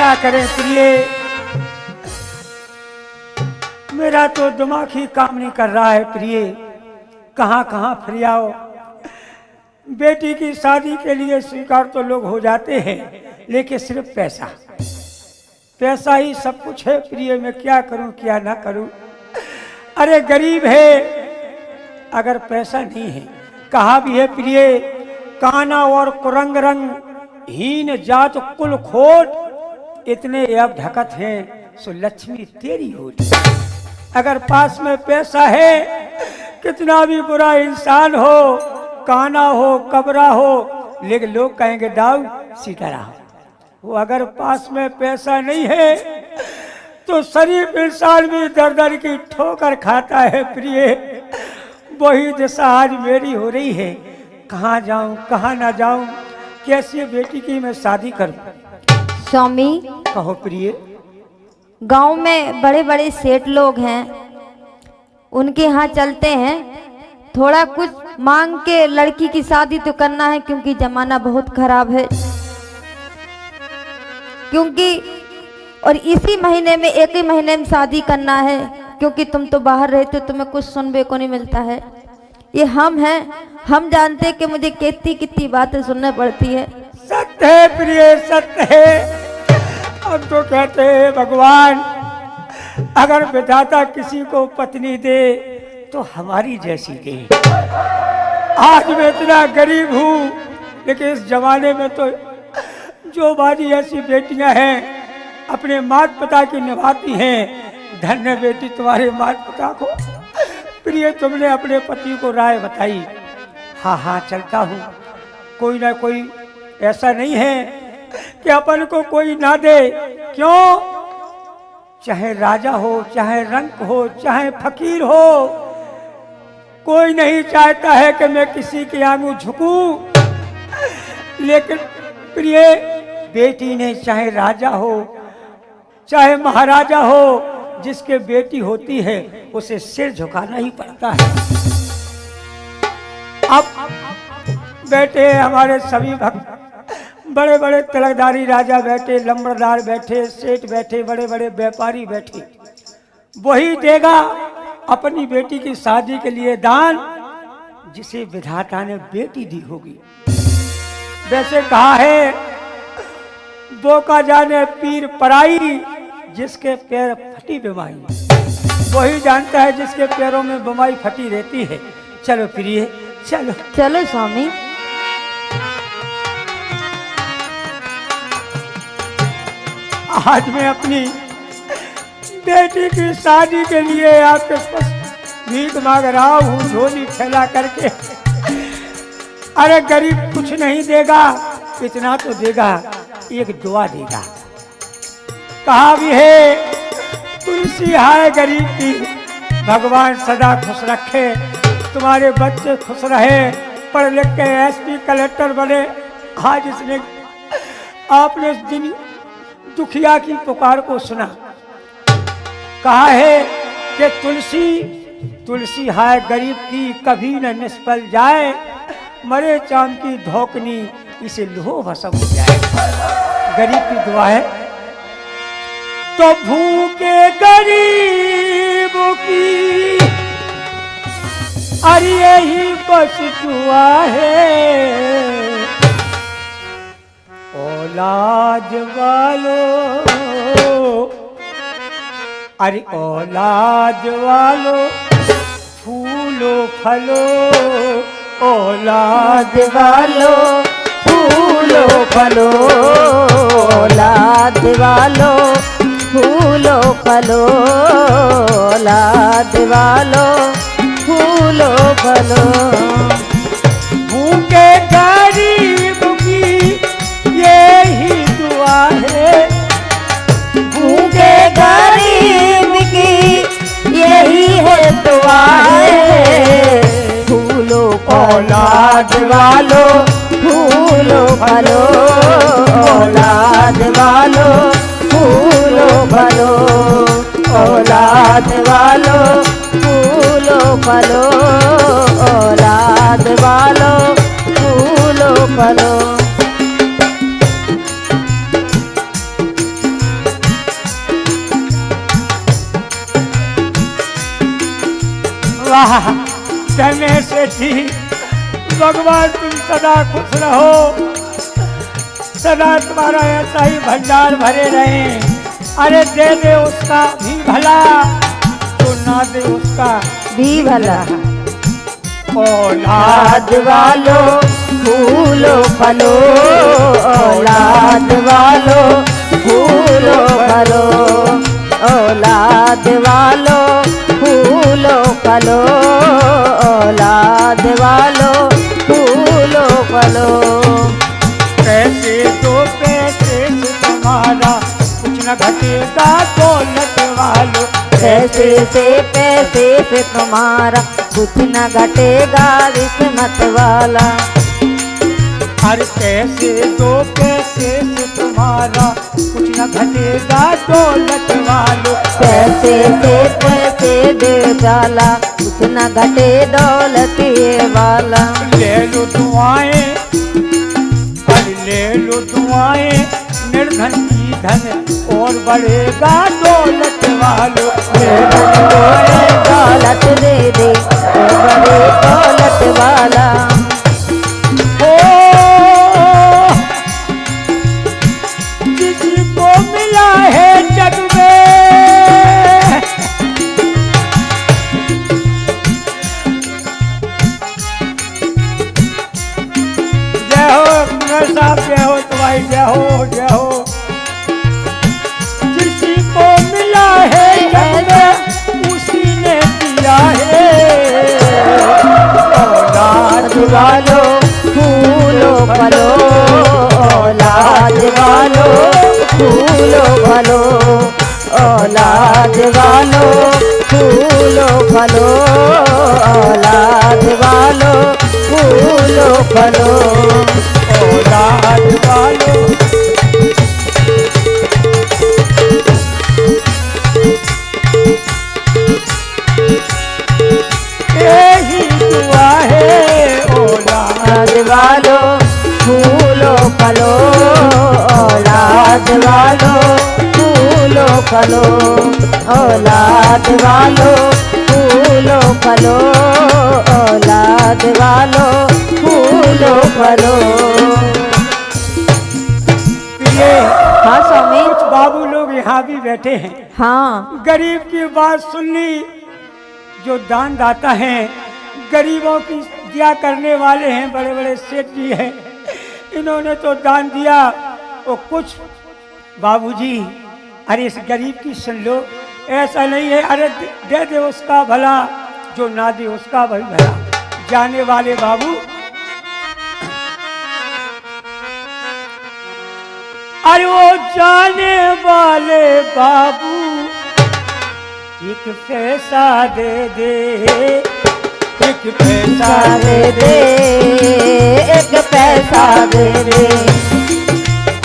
क्या करें प्रिय, मेरा तो दिमाग ही काम नहीं कर रहा है प्रिय। कहाँ कहाँ फिर आओ। बेटी की शादी के लिए स्वीकार तो लोग हो जाते हैं, लेकिन सिर्फ पैसा पैसा ही सब कुछ है प्रिय। मैं क्या करूं क्या ना करूं। अरे गरीब है, अगर पैसा नहीं है। कहा भी है प्रिय, काना और कुरंग रंग हीन जात कुल खोट, इतने अब ढकत हैं सो लक्ष्मी तेरी होती। अगर पास में पैसा है, कितना भी बुरा इंसान हो, काना हो कबरा हो, लेकिन लोग कहेंगे दाऊ सीताराम। वो अगर पास में पैसा नहीं है तो शरीफ इंसान भी दर दर की ठोकर खाता है प्रिय। वही दशा आज मेरी हो रही है। कहाँ जाऊं कहाँ ना जाऊं, कैसे बेटी की मैं शादी करूं। स्वामी, कहो प्रिय। गांव में बड़े बड़े सेठ लोग हैं, उनके यहाँ चलते हैं। थोड़ा कुछ मांग के लड़की की शादी तो करना है, क्योंकि जमाना बहुत खराब है। क्योंकि और इसी महीने में, एक ही महीने में शादी करना है, क्योंकि तुम तो बाहर रहते हो, तुम्हें कुछ सुनने को नहीं मिलता है। ये हम हैं, हम जानते हैं कि मुझे कितनी कितनी बातें सुनना पड़ती है। सत्य है प्रिय, सत्य है। हम तो कहते हैं भगवान अगर विधाता किसी को पत्नी दे तो हमारी जैसी दे। आज मैं इतना गरीब हूँ, लेकिन इस जमाने में तो जो बाजी ऐसी बेटियां हैं अपने माता पिता की निभाती हैं। धन्य बेटी तुम्हारे माता पिता को। प्रिय तुमने अपने पति को राय बताई। हाँ हाँ चलता हूँ। कोई ना कोई ऐसा नहीं है कि अपन को कोई ना दे। क्यों? चाहे राजा हो, चाहे रंक हो, चाहे फकीर हो, कोई नहीं चाहता है कि मैं किसी के आगे झुकूं। लेकिन प्रिय बेटी ने, चाहे राजा हो चाहे महाराजा हो, जिसके बेटी होती है उसे सिर झुकाना ही पड़ता है। अब बैठे हमारे सभी भक्त, बड़े बड़े तिलकधारी राजा बैठे, लंबरदार बैठे, सेठ बैठे, बड़े बड़े व्यापारी बैठे। वही देगा अपनी बेटी की शादी के लिए दान जिसे विधाता ने बेटी दी होगी। वैसे कहा है, वो का जाने पीर पराई, जिसके पैर फटी बीमारी वही जानता है जिसके पैरों में बीमारी फटी रहती है। चलो प्रिय चलो। चलो स्वामी। आज मैं अपनी बेटी की शादी के लिए आपके पास भीख मांग रहा हूँ, झोली फैला करके। अरे गरीब कुछ नहीं देगा, इतना तो देगा, एक दुआ देगा। कहा भी है, तुलसी हाय गरीब की, भगवान सदा खुश रखे, तुम्हारे बच्चे खुश रहे, पढ़ लिख के एसपी कलेक्टर बने। आज इसने आपने इस दिन दुखिया की पुकार को सुना। कहा है कि तुलसी तुलसी हाय गरीब की, कभी न निष्फल जाए, मरे चांद की धोकनी इसे लोह भस्म हो जाए। गरीब की दुआ है। तो भूखे गरीब की अरे यही बस दुआ है, औलाद वालों अरे औलाद वालों फूलो फलो, औलाद वालों फूलो फलो, औलाद वालों फूलो फलो, औलाद वालों फूलो फलो। भूखे गरीब की यही दुआ है, भूखे गरीब की यही है दुआ है। फूलो औलाद वालों फूलो फलो, औलाद वालों फूलो फलो, औलाद वालों फूलो फलो, औलाद वालों फूलो फलो। वाह समय से थी। भगवान तुम सदा खुश रहो, सदा तुम्हारा ऐसा ही भंडार भरे रहे। अरे दे दे उसका भी भला, तो ना दे उसका भी भला। औलाद वालो फूलो फलो, औलाद वालो फूलो फलो, औलाद वालो फूलो फलो, औलाद वालो फूलो फलो। पैसे दो पैसे से तुम्हारा कुछ न घटेगा दौलत वालो। पैसे से तुम्हारा कुछ न घटेगा किस्मत वाला। हर पैसे दो पैसे से तुम्हारा कुछ न घटेगा दौलत वालो। पैसे दे डाला कुछ न घटे दौलत वाला। ले लो दुआएं, अरे ले लो दुआएं, निर्धन की धन और बढ़ेगा दौलत वालो। दौलत दे दे और बड़े दौलत वाला। ओ जिसको मिला है जग में, जय हो कुंवर साहब, जय हो तुम्हारी, जय हो जय हो। जिसको मिला है जग में उसी ने दिया है। औलाद वालो फूलो फलो, औलाद वालो फूलो फलो, औलाद वालो फूलो फलो, औलाद वालो फूलो फलो, औलाद वालो। यही दुआ है औलाद वालो फूलो फलो, औलाद वालो फूलो फलो, औलाद वालो फूलो फलो, औलाद वालो फूलो फलो। ये हाँ स्वामी। कुछ बाबू लोग यहाँ भी बैठे हैं। हाँ गरीब की बात सुन ली। जो दान दाता हैं, गरीबों की दिया करने वाले हैं, बड़े बड़े सेठ जी हैं, इन्होंने तो दान दिया। और कुछ बाबूजी, अरे इस गरीब की सुन लो, ऐसा नहीं है, अरे दे दे उसका भला, जो ना दे उसका भी भला। जाने वाले बाबू, अरे वो जाने वाले बाबू एक पैसा दे दे, एक पैसा दे दे, एक पैसा दे दे।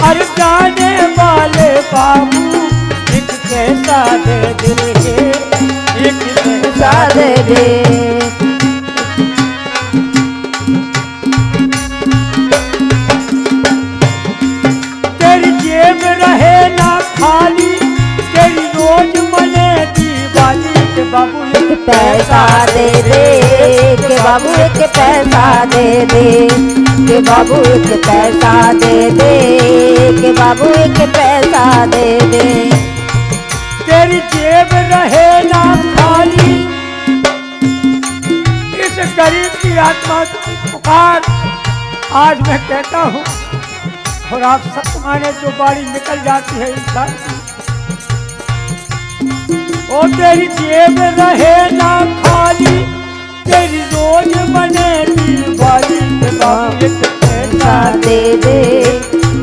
अरे जाने वाले बाबू एक पैसा दे दे, एक पैसा दे दे। तेरी जेब रहे ना खाली, तेरी रोज मने दीवाली। के बाबू एक पैसा दे दे, के बाबू एक पैसा दे दे, के बाबू एक पैसा दे दे, के बाबू एक पैसा दे दे। तेरी जेब रहे ना खाली, इस गरीब की आत्मा की पुकार आज मैं कहता हूँ। और आप सब माने जो बारी निकल जाती है इंसान की, और तेरी जेब रहे ना खाली, तेरी रोज बने दीवाली। के बाबू एक पैसा दे दे,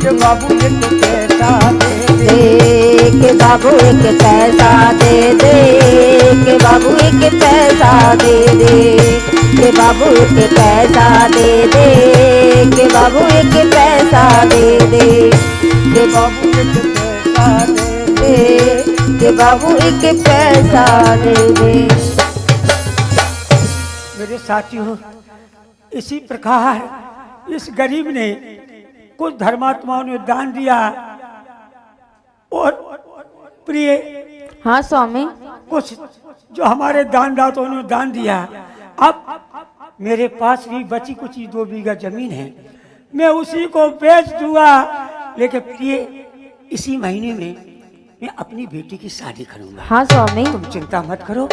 के बाबू एक पैसा दे दे, के बाबू एक पैसा दे दे, के बाबू एक पैसा दे दे, के बाबू एक पैसा दे दे, के बाबू एक पैसा दे दे, के बाबू एक पैसा दे दे, के बाबू एक पैसा दे दे। मेरे साथियों, इसी प्रकार इस गरीब ने, कुछ धर्मात्माओं ने दान दिया। और प्रिय, हाँ स्वामी। कुछ जो हमारे दानदाताओं ने दान दिया, अब मेरे पास भी बची कुछ 2 बीघा जमीन है, मैं उसी को बेच दूंगा। लेकिन प्रिय, इसी महीने में मैं अपनी बेटी की शादी करूंगा। हाँ स्वामी। तुम चिंता मत करो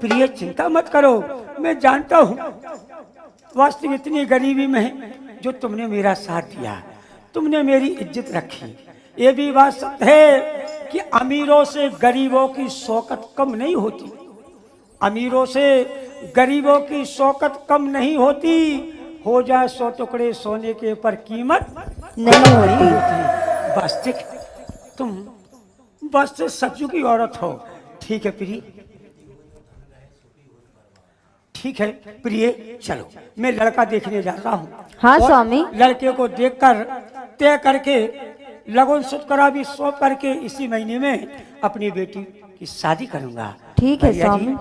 प्रिय, चिंता मत करो। मैं जानता हूँ वास्तव इतनी गरीबी में है, जो तुमने मेरा साथ दिया, तुमने मेरी इज्जत रखी। ये भी बात सत्य है कि अमीरों से गरीबों की शौकत कम नहीं होती, अमीरों से गरीबों की शौकत कम नहीं होती। हो जाए 100 टुकड़े सोने के, पर कीमत नहीं होती। बस ठीक, तुम बस सच्चू की औरत हो। ठीक है प्रिय, ठीक है प्रिय, चलो मैं लड़का देखने जा रहा हूँ। हाँ और स्वामी। लड़के को देखकर तय करके लगन सुतकरा भी सौंप करके इसी महीने में अपनी बेटी की शादी करूंगा। ठीक है भैया जी, स्वामी।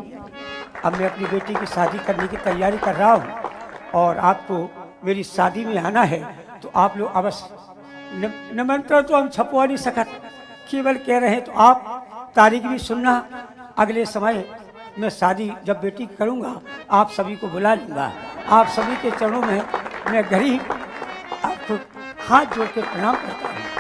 अब मैं अपनी बेटी की शादी करने की तैयारी कर रहा हूँ, और आपको मेरी शादी में आना है तो आप लोग अवश्य। निमंत्रण तो हम छपवा नहीं सकत, केवल कह रहे हैं, तो आप तारीख भी सुनना। अगले समय मैं शादी जब बेटी की करूँगा, आप सभी को बुला लूँगा। आप सभी के चरणों में मैं गरीब आपको हाथ जोड़ के प्रणाम करता हूँ।